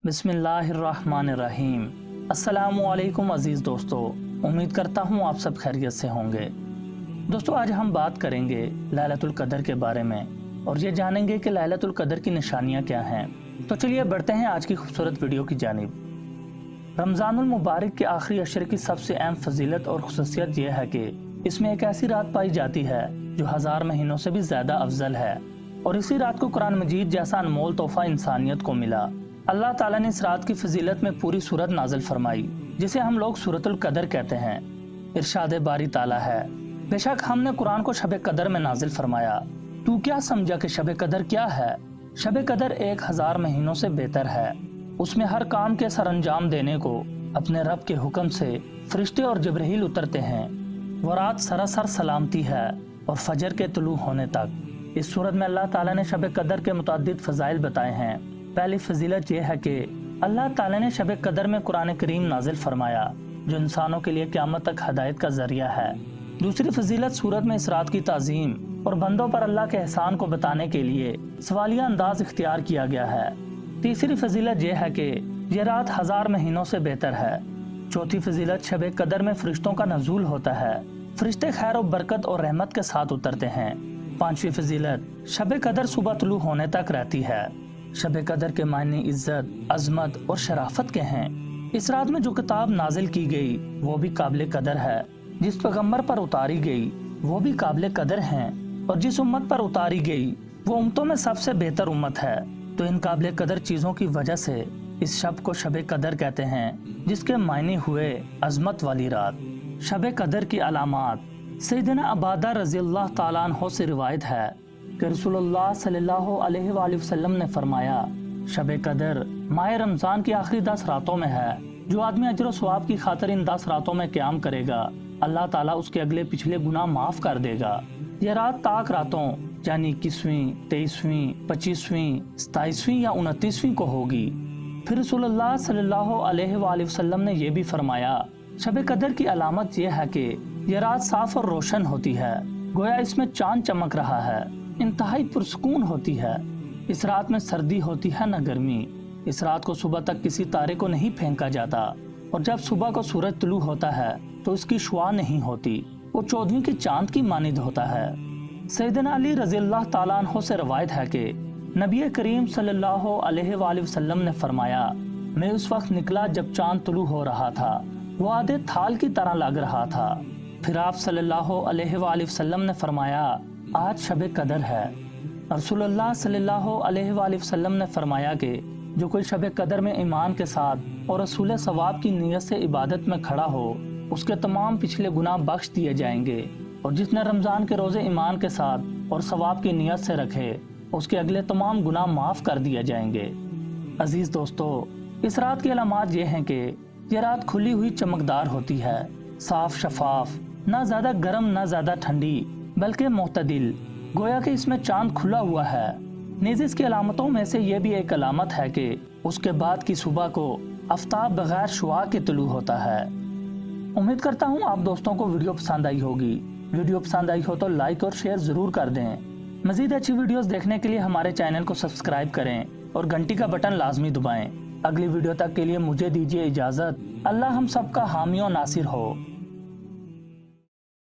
बिस्मिल्लाहिर्रहमानिर्रहीम। अस्सलामुअलैकुम अजीज़ दोस्तों, उम्मीद करता हूँ आप सब खैरियत से होंगे। दोस्तों, आज हम बात करेंगे लैलतुल क़द्र के बारे में और ये जानेंगे कि लैलतुल क़द्र की निशानियाँ क्या हैं। तो चलिए बढ़ते हैं आज की खूबसूरत वीडियो की जानिब। रमज़ानुल मुबारक के आखिरी अशरे की सबसे अहम फजीलत और खुसूसियत यह है कि इसमें एक ऐसी रात पाई जाती है जो 1000 महीनों से भी ज़्यादा अफजल है, और इसी रात को कुरान मजीद जैसा अनमोल तोहफा इंसानियत को मिला। अल्लाह ताला ने इस रात की फजीलत में पूरी सूरत नाजिल फरमाई, जिसे हम लोग सूरतुल क़द्र कहते हैं। इरशाद बारी ताला है, बेशक हमने कुरान को शब क़द्र में नाजिल फरमाया। तू क्या समझा कि शब क़द्र क्या है? शब क़द्र 1000 महीनों से बेहतर है। उसमें हर काम के सर अंजाम देने को अपने रब के हुक्म से फरिश्ते और जिब्रील उतरते हैं। वो रात सरासर सलामती है और फजर के तुलू होने तक। इस सूरत में अल्लाह ताला ने शब क़द्र के मुतअद्दिद फ़ज़ाइल बताए हैं। पहली फजीलत यह है कि अल्लाह ताला ने शब क़द्र में कुरान करीम नाजिल फरमाया, जो इंसानों के लिए क़यामत तक हदायत का जरिया है। दूसरी फजीलत सूरत में इस रात की ताज़ीम और बंदों पर अल्लाह के एहसान को बताने के लिए सवालिया अंदाज इख्तियार किया गया है। तीसरी फजीलत यह है कि यह रात 1000 महीनों से बेहतर है। चौथी फजीलत शब क़द्र में फरिश्तों का नज़ूल होता है। फरिश्ते खैर और बरकत और रहमत के साथ उतरते हैं। पांचवी फजीलत शब क़द्र सुबह तुलू होने तक रहती है। शब क़द्र के मायने इज्जत, अजमत और शराफत के हैं। इस रात में जो किताब नाजिल की गई वो भी काबिल कदर है। जिस पैगम्बर पर उतारी गई वो भी काबिल कदर हैं, और जिस उम्मत पर उतारी गई वो उम्मतों में सबसे बेहतर उम्मत है। तो इन काबिल कदर चीज़ों की वजह से इस शब को शब क़द्र कहते हैं, जिसके मायने हुए अजमत वाली रात। शब क़द्र की अलामात सैयदना अबादा रज़ियल्लाहु ताला अन्हु से रिवायत है कि रसूलुल्लाह सल्लल्लाहु अलैहि वसल्लम ने फरमाया, शब क़द्र माह रमज़ान की आखिरी 10 रातों में है। जो आदमी अजर व सवाब की खातिर इन 10 रातों में क़याम करेगा, अल्लाह ताला उसके अगले पिछले गुनाह माफ़ कर देगा। यह रात ताक रातों यानी 21वीं, 23वीं, 25वीं, 27वीं या 29वीं को होगी। फिर रसूलुल्लाह सल्लल्लाहु अलैहि वसल्लम ने यह भी फरमाया, शब क़द्र की अलामत यह है कि यह रात साफ और रोशन होती है, गोया इसमें चांद चमक रहा है, इंतहाई पुरसकून होती है। इस रात में सर्दी होती है न गर्मी। इस रात को सुबह तक किसी तारे को नहीं फेंका जाता, और जब सुबह को सूरज तुलू होता है तो इसकी शुआ नहीं होती, वो 14वीं की चांद की मानिंद होता है। सैयदना अली रज़ियल्लाहु ताला अन्हु से रवायत है कि नबी करीम सल्लल्लाहु अलैहि वसल्लम ने फरमाया, मैं उस वक्त निकला जब चांद तुलू हो रहा था, वो आधे थाल की तरह लग रहा था। फिर आप सल्लल्लाहु अलैहि वसल्लम ने फरमाया, आज शब क़द्र है। रसूलुल्लाह सल्लल्लाहु अलैहि वसल्लम ने फरमाया कि जो कोई शब क़द्र में ईमान के साथ और रसूल सवाब की नीयत से इबादत में खड़ा हो, उसके तमाम पिछले गुनाह बख्श दिए जाएंगे, और जिसने रमज़ान के रोज़े ईमान के साथ और सवाब की नीयत से रखे, उसके अगले तमाम गुनाह माफ़ कर दिए जाएंगे। अजीज़ दोस्तों, इस रात की अलामात ये हैं कि यह रात खुली हुई चमकदार होती है, साफ शफाफ, ना ज़्यादा गर्म ना ज़्यादा ठंडी, बल्कि मुतदिल, गोया कि इसमें चांद खुला हुआ है। नीज़ इसकी अलामतों में से यह भी एक अलामत है कि उसके बाद की सुबह को आफ्ताब बगैर शुआ के तुलू होता है। उम्मीद करता हूँ आप दोस्तों को वीडियो पसंद आई होगी। वीडियो पसंद आई हो तो लाइक और शेयर ज़रूर कर दें। मज़ीद अच्छी वीडियोस देखने के लिए हमारे चैनल को सब्सक्राइब करें और घंटी का बटन लाजमी दबाएं। अगली वीडियो तक के लिए मुझे दीजिए इजाज़त। अल्लाह हम सबका हामी और नासिर हो।